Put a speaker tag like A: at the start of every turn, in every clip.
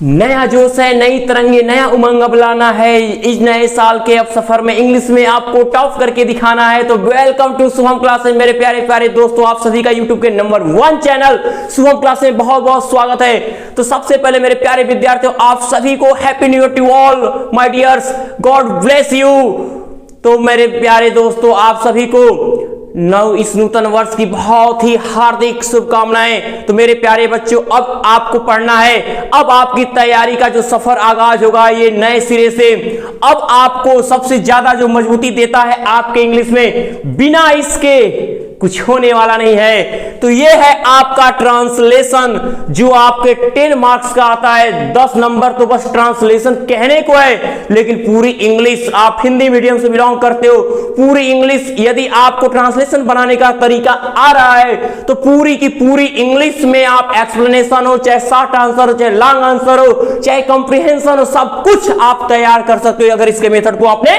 A: नया जोश है, नई तरंगे, नया उमंग अब लाना है। इस नए साल के अब सफर में इंग्लिश में आपको टॉप करके दिखाना है। तो वेलकम टू शुभम क्लासेस मेरे प्यारे प्यारे दोस्तों, आप सभी का यूट्यूब के नंबर 1 चैनल शुभम क्लासेस में बहुत बहुत स्वागत है। तो सबसे पहले मेरे प्यारे विद्यार्थियों, आप सभी को happy new year to all my dears, God bless you. तो मेरे प्यारे दोस्तों, आप सभी को इस नूतन वर्ष की बहुत ही हार्दिक शुभकामनाएं। तो मेरे प्यारे बच्चों, अब आपको पढ़ना है, अब आपकी तैयारी का जो सफर आगाज होगा ये नए सिरे से। अब आपको सबसे ज्यादा जो मजबूती देता है आपके इंग्लिश में, बिना इसके कुछ होने वाला नहीं है। तो ये है आपका ट्रांसलेशन, जो आपके 10 मार्क्स का आता है। 10 नंबर तो बस ट्रांसलेशन कहने को है, लेकिन पूरी इंग्लिश, आप हिंदी मीडियम से बिलोंग करते हो, पूरी इंग्लिश यदि आपको ट्रांसलेशन बनाने का तरीका आ रहा है तो पूरी की पूरी इंग्लिश में आप एक्सप्लेनेशन हो, चाहे शॉर्ट आंसर हो, चाहे लॉन्ग आंसर हो, चाहे कॉम्प्रिहेंशन हो, सब कुछ आप तैयार कर सकते हो अगर इसके मेथड को आपने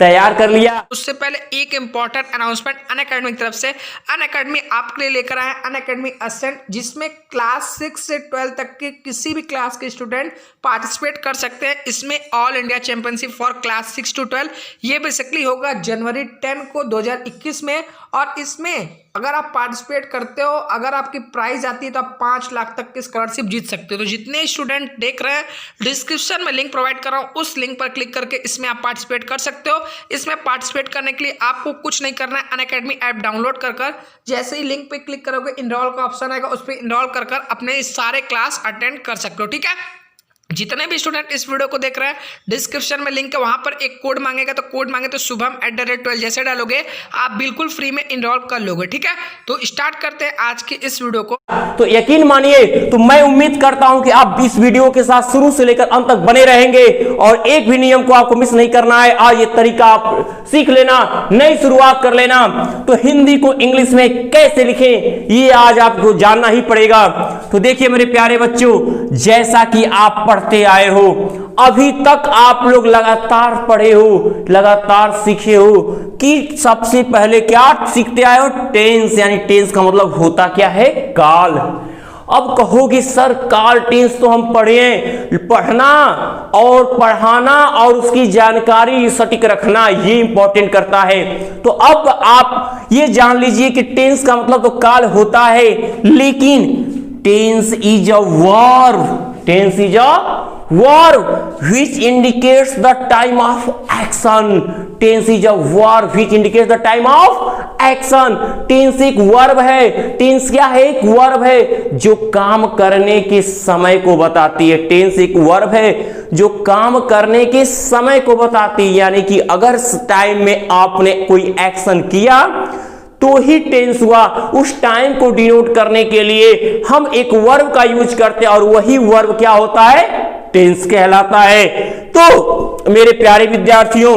A: तैयार कर लिया।
B: उससे पहले एक इंपॉर्टेंट अनाउंसमेंट अनअकैडमी की तरफ से। अनअकैडमी आपके लिए लेकर आए अनअकैडमी असेंट, जिसमें क्लास 6 से 12 तक के किसी भी क्लास के स्टूडेंट पार्टिसिपेट कर सकते हैं। इसमें all India championship for class 6 to 12 ये बेसिकली होगा जनवरी 10 को 2021 में। और इसमें अगर आप पार्टिसिपेट करते हो, अगर आपकी प्राइज आती है तो आप 5 लाख तक की स्कॉलरशिप जीत सकते हो। तो जितने स्टूडेंट देख रहे हैं, डिस्क्रिप्शन में लिंक प्रोवाइड कर रहा हूँ, उस लिंक पर क्लिक करके इसमें आप पार्टिसिपेट कर सकते हो। इसमें पार्टिसिपेट करने के लिए आपको कुछ नहीं करना है, अनअकैडमी ऐप डाउनलोड कर जैसे ही लिंक पे क्लिक करोगे इनरोल का ऑप्शन आएगा, उस पर इनरोल कर अपने सारे क्लास अटेंड कर सकते हो। ठीक है, जितने भी स्टूडेंट इस वीडियो को देख रहे हैं, डिस्क्रिप्शन में लिंक है, वहां पर एक कोड मांगेगा, तो कोड मांगे तो शुभम@12 जैसे डालोगे आप बिल्कुल फ्री में इनरोल कर लोगे। ठीक है, तो स्टार्ट करते हैं आज की इस वीडियो को।
A: तो यकीन मानिए, तो मैं उम्मीद करता हूं कि आप इस वीडियो के साथ शुरू से लेकर अंत तक बने रहेंगे और एक भी नियम को आपको मिस नहीं करना है। आज ये तरीका आप सीख लेना, नई शुरुआत कर लेना। तो हिंदी को इंग्लिश में कैसे लिखें ये आज आपको जानना ही पड़ेगा। तो देखिए मेरे प्यारे बच्चों, जैसा कि आप पढ़ते आए हो, अभी तक आप लोग लगातार पढ़े हो, लगातार सीखे हो कि सबसे पहले क्या सीखते आए हो, टेंस। यानी टेंस का मतलब होता क्या है, काल। अब कहोगे सर काल टेंस तो हम पढ़े हैं, पढ़ना और पढ़ाना और उसकी जानकारी सटीक रखना ये इंपॉर्टेंट करता है। तो अब आप ये जान लीजिए कि टेंस का मतलब तो काल होता है, लेकिन tense is a verb. Tense is a verb which indicates the time of action. Tense is a verb which indicates the time of action. Tense एक verb है। Tense क्या है, एक verb है जो काम करने के समय को बताती है। Tense एक verb है जो काम करने के समय को बताती है, यानी कि अगर टाइम में आपने कोई एक्शन किया तो ही टेंस हुआ। उस टाइम को डिनोट करने के लिए हम एक वर्ब का यूज करते हैं और वही वर्ब क्या होता है, टेंस कहलाता है। तो मेरे प्यारे विद्यार्थियों,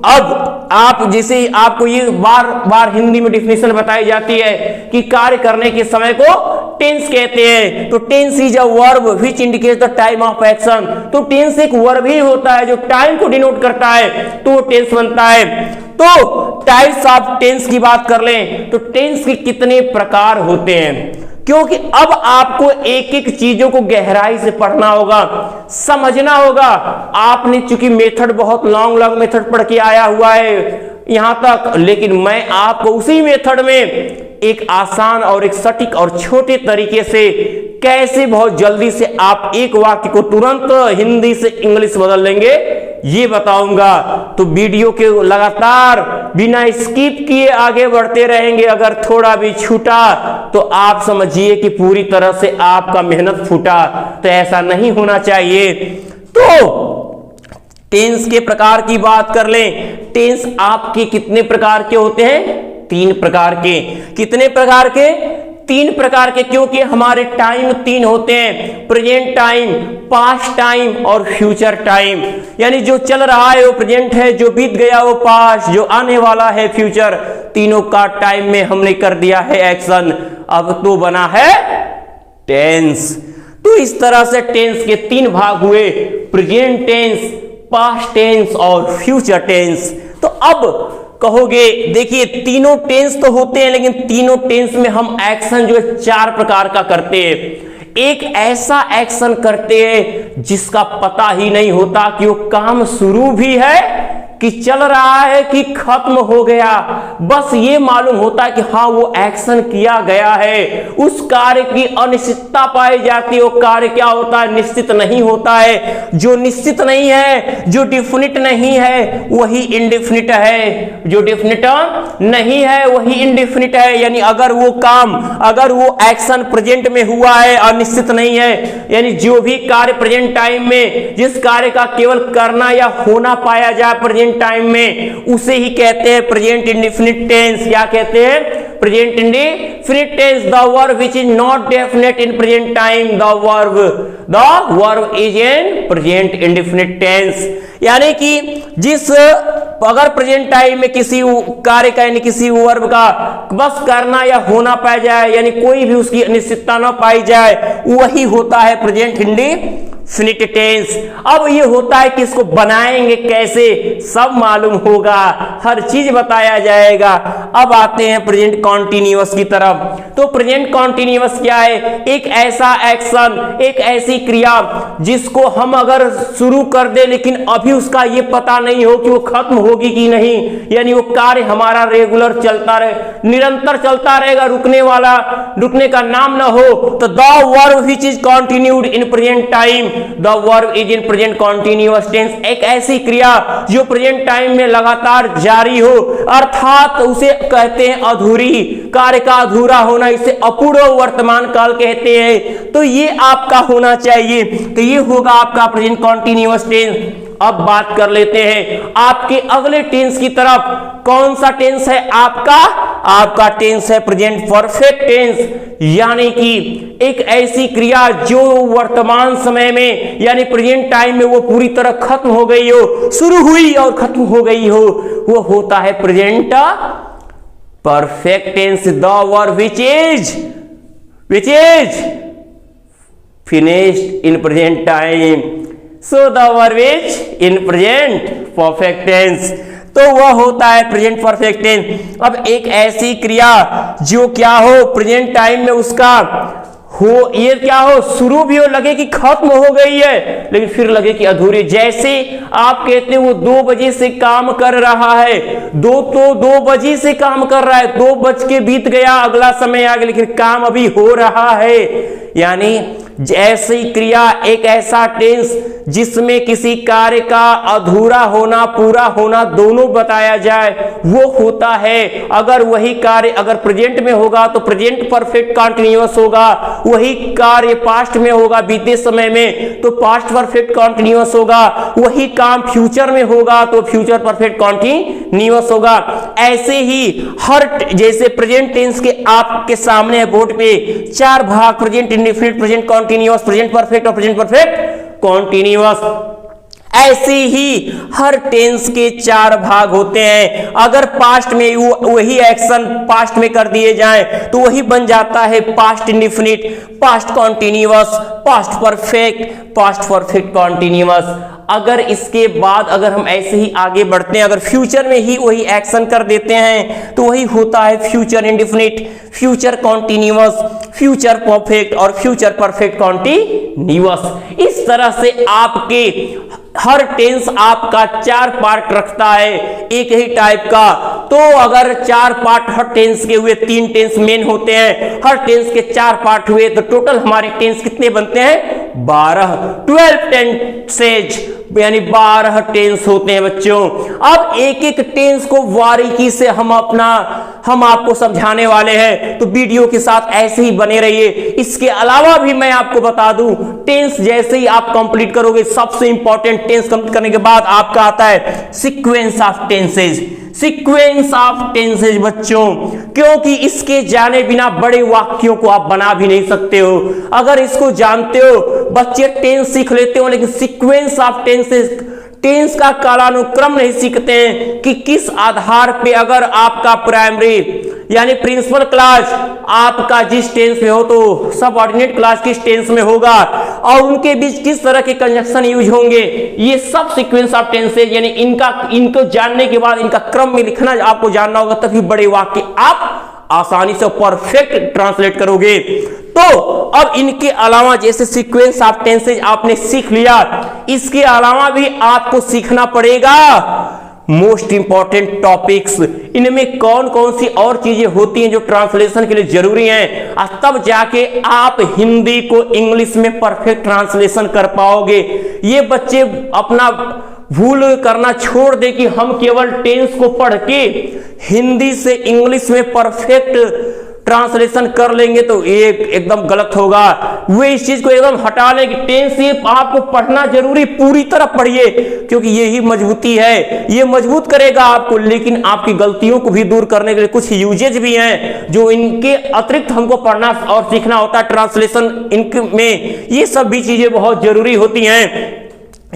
A: अब आप जैसे आपको ये बार बार हिंदी में डिफिनेशन बताई जाती है कि कार्य करने के समय को टेंस कहते हैं। तो tense is a verb which indicates the time of action. तो टेंस एक वर्ब ही होता है जो टाइम को डिनोट करता है, तो टेंस बनता है। तो टाइप्स ऑफ टेंस की बात कर लें तो टेंस के कितने प्रकार होते हैं, क्योंकि अब आपको एक एक चीजों को गहराई से पढ़ना होगा, समझना होगा। आपने चूंकि मेथड बहुत लॉन्ग मेथड पढ़ के आया हुआ है यहां तक, लेकिन मैं आपको उसी मेथड में एक आसान और एक सटीक और छोटे तरीके से कैसे बहुत जल्दी से आप एक वाक्य को तुरंत हिंदी से इंग्लिश बदल लेंगे ये बताऊंगा। तो वीडियो के लगातार बिना स्किप किए आगे बढ़ते रहेंगे। अगर थोड़ा भी छूटा तो आप समझिए कि पूरी तरह से आपका मेहनत फूटा, तो ऐसा नहीं होना चाहिए। तो टेंस के प्रकार की बात कर लें। टेंस आपके कितने प्रकार के होते हैं, 3 प्रकार के। कितने प्रकार के, 3 प्रकार के, क्योंकि हमारे टाइम 3 होते हैं, प्रेजेंट टाइम, पास्ट टाइम और फ्यूचर टाइम। यानी जो चल रहा है वो प्रेजेंट है, जो बीत गया वो पास्ट, जो आने वाला है फ्यूचर। तीनों का टाइम में हमने कर दिया है एक्शन, अब तो बना है टेंस। तो इस तरह से टेंस के 3 भाग हुए, प्रेजेंट टेंस, पास्ट टेंस और फ्यूचर टेंस। तो अब कहोगे देखिए तीनों टेंस तो होते हैं, लेकिन तीनों टेंस में हम एक्शन जो है 4 प्रकार का करते हैं। एक ऐसा एक्शन करते हैं जिसका पता ही नहीं होता कि वो काम शुरू भी है कि चल रहा है कि खत्म हो गया। बस ये मालूम होता है कि हाँ वो एक्शन किया गया है। उस कार्य की अनिश्चितता पाई जाती है। वो कार्य क्या होता है? निश्चित नहीं होता है। जो निश्चित नहीं है, जो डिफिनिट नहीं है, वही इंडेफिनिट है। जो डिफिनिट नहीं है वही इंडेफिनिट है। यानी अगर वो काम, अगर वो एक्शन प्रेजेंट में हुआ है, अनिश्चित नहीं है, यानी जो भी कार्य प्रेजेंट टाइम में, जिस कार्य का केवल करना या होना पाया जाए प्रेजेंट टाइम में, उसे ही कहते हैं प्रेजेंट इंडेफिनिट टेंस। क्या कहते हैं? Present indefinite tense. The verb which is not definite in present time, the verb is in present indefinite tense. यानी कि जिस, अगर प्रेजेंट टाइम में किसी कार्य का, यानी किसी वर्ब का बस करना या होना पाया जाए, यानी कोई भी उसकी अनिश्चितता न पाई जाए, वही होता है प्रेजेंट इंडेफिनिट टेंस। अब ये होता है कि इसको बनाएंगे कैसे, सब मालूम होगा, हर चीज बताया जाएगा। अब आते हैं प्रेजेंट कॉन्टिन्यूअस की तरफ। तो प्रेजेंट कॉन्टिन्यूअस क्या है? एक ऐसा एक्शन, एक ऐसी क्रिया जिसको हम अगर शुरू कर दे लेकिन अभी उसका ये पता नहीं हो कि वो खत्म होगी कि नहीं, यानी वो कार्य हमारा रेगुलर चलता रहे, निरंतर चलता रहेगा, रुकने का नाम ना हो, तो the verb which is continued in present time, the verb is in present continuous tense. एक ऐसी क्रिया जो प्रेजेंट टाइम में लगातार जारी हो, अर्थात उसे कहते हैं अधूरी, कार्य का अधूरा होना, इसे अपूर्ण वर्तमान काल कहते हैं। तो ये आपका होना चाहिए, तो ये होगा आपका प्रेजेंट कंटिन्यूअस टेंस। अब बात कर लेते हैं आपके अगले टेंस की तरफ। कौन सा टेंस है आपका? आपका टेंस है प्रेजेंट परफेक्ट टेंस, यानी कि एक ऐसी क्रिया जो वर्तमान समय में, यानी प्रेजेंट टाइम में वो पूरी तरह खत्म हो गई हो, शुरू हुई और खत्म हो गई हो, वो होता है present perfect tense. The verb which is finished in present time, so the verb is in present perfect tense. तो वह होता है प्रेजेंट परफेक्ट टेंस। अब एक ऐसी क्रिया जो क्या हो, प्रेजेंट टाइम में उसका हो, ये क्या हो, शुरू भी हो, लगे कि खत्म हो गई है लेकिन फिर लगे कि अधूरी। जैसे आप कहते हैं वो 2 बजे से काम कर रहा है, 2 बजे से काम कर रहा है, 2 बज के बीत गया, अगला समय आ गया, लेकिन काम अभी हो रहा है। यानी ऐसी क्रिया, एक ऐसा टेंस जिसमें किसी कार्य का अधूरा होना, पूरा होना दोनों बताया जाए, वो होता है। अगर वही कार्य अगर प्रेजेंट में होगा तो प्रेजेंट परफेक्ट कंटीन्यूअस होगा, वही कार्य पास्ट में होगा, बीते समय में, तो पास्ट परफेक्ट कंटीन्यूअस होगा, वही काम फ्यूचर में होगा तो फ्यूचर परफेक्ट कंटीन्यूअस होगा। ऐसे ही हर, जैसे प्रेजेंट टेंस के आपके सामने बोर्ड पे 4 भाग, present indefinite, present continuous, present perfect और प्रेजेंट परफेक्ट कंटीन्यूअस, ऐसे ही हर टेंस के 4 भाग होते हैं। अगर पास्ट में वही एक्शन पास्ट में कर दिए जाएं तो वही बन जाता है past indefinite, past continuous, past perfect continuous. अगर इसके बाद अगर हम ऐसे ही आगे बढ़ते हैं, अगर फ्यूचर में ही वही एक्शन कर देते हैं तो वही होता है future indefinite, future continuous, future perfect और फ्यूचर परफेक्ट कंटीन्यूअस। इस तरह से आपके हर टेंस आपका 4 पार्ट रखता है एक ही टाइप का। तो अगर 4 पार्ट हर टेंस के हुए, 3 टेंस मेन होते हैं, हर टेंस के 4 पार्ट हुए, तो टोटल हमारे टेंस कितने बनते हैं? 12, 12 टेंसेज, यानी 12 टेंस होते हैं बच्चों। अब एक एक टेंस को बारीकी से हम आपको समझाने वाले हैं, तो वीडियो के साथ ऐसे ही बने रहिए। इसके अलावा भी मैं आपको बता दूं, टेंस जैसे ही आप कंप्लीट करोगे, सबसे इंपॉर्टेंट टेंस कंप्लीट करने के बाद आपका आता है sequence of tenses. Sequence of tenses बच्चों, क्योंकि इसके जाने बिना बड़े वाक्यों को आप बना भी नहीं सकते हो। अगर इसको जानते हो, बच्चे टेंस सीख लेते हो, लेकिन सीक्वेंस ऑफ टेंसेज, टेंस का कालानुक्रम नहीं सीखते हैं कि किस आधार पे, अगर आपका प्राइमरी यानी प्रिंसिपल क्लास आपका जिस टेंस में हो तो सबऑर्डिनेट क्लास किस टेंस में होगा और उनके बीच किस तरह के कंजक्शन यूज होंगे, ये सब सीक्वेंस ऑफ टेंसेज, यानी इनको जानने के बाद इनका क्रम में लिखना आपको जानना होगा, तभी बड़े वाक्य आप आसानी से परफेक्ट ट्रांसलेट करोगे। तो अब इनके अलावा जैसे सीक्वेंस ऑफ टेंसेज आपने सीख लिया, इसके अलावा भी आपको सीखना पड़ेगा मोस्ट इंपॉर्टेंट टॉपिक्स। इनमें कौन कौन सी और चीजें होती हैं जो ट्रांसलेशन के लिए जरूरी हैं, तब जाके आप हिंदी को इंग्लिश में परफेक्ट ट्रांसलेशन कर पाओगे। ये बच्चे अपना भूल करना छोड़ दे कि हम केवल टेंस को पढ़ के हिंदी से इंग्लिश में परफेक्ट ट्रांसलेशन कर लेंगे, तो ये एकदम गलत होगा। वे इस चीज को एकदम हटा लें कि टेंस ये आपको पढ़ना जरूरी, पूरी तरह पढ़िए, क्योंकि यही मजबूती है, ये मजबूत करेगा आपको। लेकिन आपकी गलतियों को भी दूर करने के लिए कुछ यूजेज भी हैं जो इनके अतिरिक्त हमको पढ़ना और सीखना होता है ट्रांसलेशन इनमें। ये सब भी चीजें बहुत जरूरी होती हैं।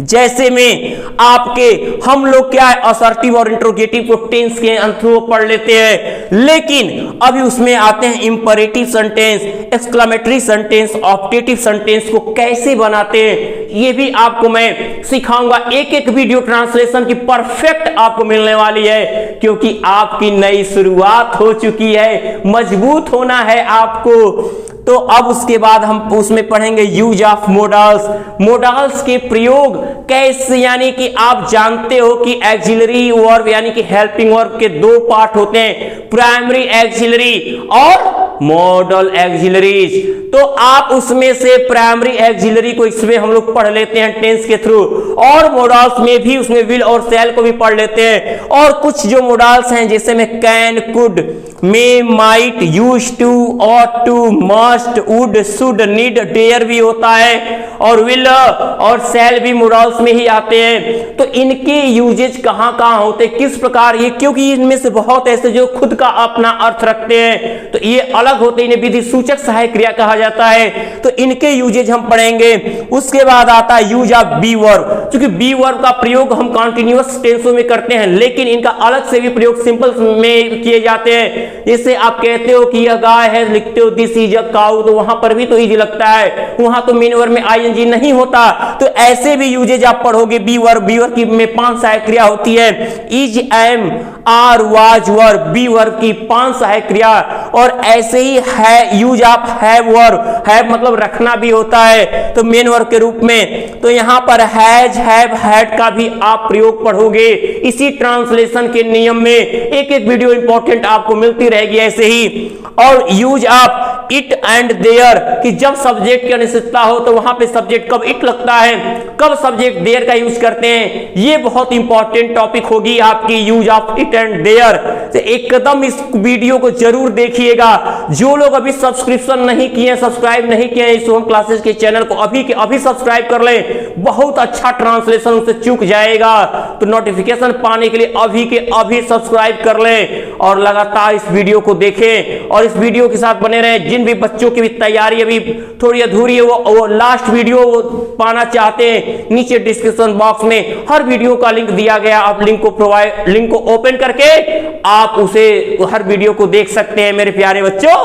A: जैसे में आपके हम लोग क्या है असर्टिव और इंट्रोगेटिव को टेंस के थ्रू पढ़ लेते हैं, लेकिन अभी उसमें आते हैं imperative sentence, exclamatory sentence, optative sentence को कैसे बनाते हैं, ये भी आपको मैं सिखाऊंगा। एक एक वीडियो ट्रांसलेशन की परफेक्ट आपको मिलने वाली है, क्योंकि आपकी नई शुरुआत हो चुकी है, मजबूत होना है आपको। तो अब उसके बाद हम उसमें पढ़ेंगे यूज ऑफ मोडल्स, मोडल्स के प्रयोग कैसे, यानी कि आप जानते हो कि एक्सिलरी वर्ब यानी कि हेल्पिंग वर्ब के दो पार्ट होते हैं, प्राइमरी एक्सिलरी और मॉडल एक्सिलरीज। तो आप उसमें से प्राइमरी एक्सिलरी को इसमें हम लोग पढ़ लेते हैं टेंस के थ्रू, और मोडल्स में भी उसमें विल और शैल को भी पढ़ लेते हैं। और कुछ जो मोडल्स हैं जैसे में can, could, may, might, use to, ought to, must, would, should, need, dare भी होता है, और विल और शैल भी मोडल्स में ही आते हैं। तो इनके यूजेज कहां कहां होते हैं, किस प्रकार ये, क्योंकि इनमें से बहुत ऐसे जो खुद का अपना अर्थ रखते हैं, तो ये अलग होते हैं, इन्हें विधि सूचक सहायक क्रिया कहा जाता है। तो इनके यूजेज हम पढ़ेंगे। उसके बाद आता है यूज ऑफ बी वर्ब, क्योंकि बी वर्ब का प्रयोग हम कॉन्टिन्यूअस टेंसों में करते हैं, लेकिन इनका अलग से भी प्रयोग सिंपल में किए जाते हैं। जैसे आप कहते हो कि यह गाय है, लिखते हो दिस इज अ काउ, तो वहां पर भी तो इजी लगता है, वहां तो मेन वर्ब में आईएनजी नहीं होता। तो ऐसे भी यूजेज आप पढ़ोगे। बी वर्ब, बी वर्ब की में 5 सहायक क्रिया होती है, is, am, are, was verb, be verb की 5 सहायक क्रिया। और ऐसे ही है use of have verb, have मतलब रखना भी होता है, तो मेन वर्ब के रूप में। तो यहां पर हैज, हैव, हैड का भी आप प्रयोग पढ़ोगे इसी ट्रांसलेशन के नियम में। एक एक वीडियो इंपॉर्टेंट आपको मिलती रहेगी ऐसे ही। और use of it and there, कि जब सब्जेक्ट की अनिश्चितता हो तो वहां पे सब्जेक्ट कब इट लगता है, कब सब्जेक्ट देयर का यूज करते हैं, ये बहुत इंपॉर्टेंट टॉपिक होगी आपकी use of it and there. तो एकदम इस वीडियो को जरूर देखिएगा। जो लोग अभी सब्सक्रिप्शन नहीं किए, सब्सक्राइब नहीं किए इस होम क्लासेस के चैनल को, अभी के अभी सब्सक्राइब कर लें, बहुत अच्छा ट्रांसलेशन उनसे चूक जाएगा। तो नोटिफिकेशन पाने के लिए अभी के अभी सब्सक्राइब कर लें और लगातार इस वीडियो को देखें और इस वीडियो के साथ बने रहें। जिन भी बच्चों की भी तैयारी अभी थोड़ी अधूरी है वो लास्ट वीडियो पाना चाहते हैं, नीचे डिस्क्रिप्शन बॉक्स में हर वीडियो का लिंक दिया गया, आप लिंक को ओपन करके आप उसे हर वीडियो को देख सकते हैं मेरे प्यारे बच्चों।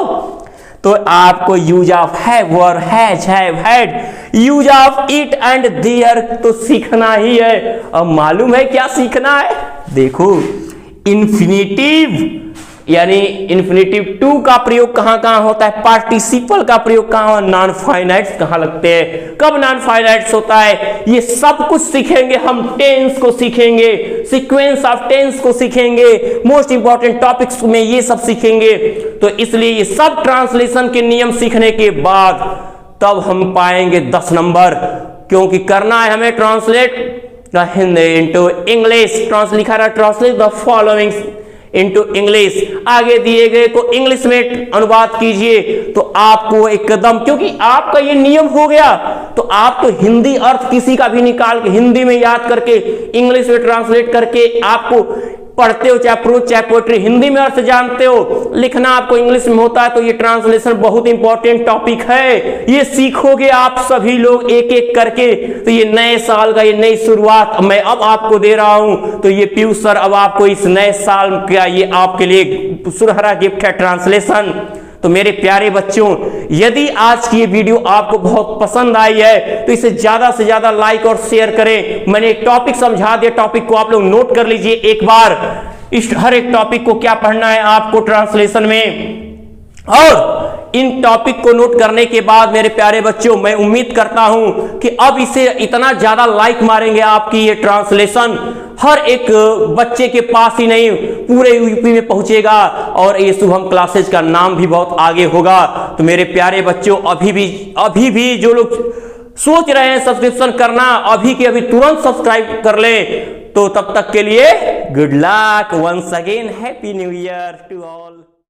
A: तो आपको यूज ऑफ हैव और has, have, had, use of it and there तो सीखना ही है। अब मालूम है क्या सीखना है, देखो इन्फिनेटिव यानी इन्फिनेटिव टू का प्रयोग कहां कहां होता है, पार्टिसिपल का प्रयोग कहां, नॉन फाइनाइट्स कहां लगते हैं, कब नॉन फाइनाइट्स होता है, ये सब कुछ सीखेंगे हम। टेंस को सीखेंगे, सीक्वेंस ऑफ टेंस को सीखेंगे, मोस्ट इंपॉर्टेंट टॉपिक्स में ये सब सीखेंगे। तो इसलिए ये सब ट्रांसलेशन के नियम सीखने के बाद तब हम पाएंगे 10 नंबर, क्योंकि करना है हमें ट्रांसलेट इनटू इंग्लिश। लिखा रहा translate the following into English, आगे दिए गए को इंग्लिश में अनुवाद कीजिए। तो आपको एकदम, क्योंकि आपका ये नियम हो गया, तो आप तो हिंदी अर्थ किसी का भी निकाल के हिंदी में याद करके इंग्लिश में ट्रांसलेट करके आपको पढ़ते हो, चाहे प्रोज चाहे पोएट्री, हिंदी में अर्थ जानते हो, लिखना आपको इंग्लिश में होता है। तो ये ट्रांसलेशन बहुत इंपॉर्टेंट टॉपिक है, ये सीखोगे आप सभी लोग एक एक करके। तो ये नए साल का ये नई शुरुआत मैं अब आपको दे रहा हूं। तो ये पीयूष सर अब आपको इस नए साल का ये आपके लिए सुनहरा गिफ्ट है ट्रांसलेशन। तो मेरे प्यारे बच्चों, यदि आज की ये वीडियो आपको बहुत पसंद आई है तो इसे ज्यादा से ज्यादा लाइक और शेयर करें। मैंने एक टॉपिक समझा दिया, टॉपिक को आप लोग नोट कर लीजिए एक बार। इस हर एक टॉपिक को क्या पढ़ना है आपको ट्रांसलेशन में। और इन टॉपिक को नोट करने के बाद मेरे प्यारे बच्चों, मैं उम्मीद करता हूं कि अब इसे इतना ज्यादा लाइक मारेंगे आपकी ये ट्रांसलेशन हर एक बच्चे के पास ही नहीं पूरे यूपी में पहुंचेगा और ये शुभम क्लासेज का नाम भी बहुत आगे होगा। तो मेरे प्यारे बच्चों, अभी भी जो लोग सोच रहे हैं सब्सक्रिप्शन करना, अभी के अभी तुरंत सब्सक्राइब कर लें। तो तब तक के लिए good luck, once again happy new year to all.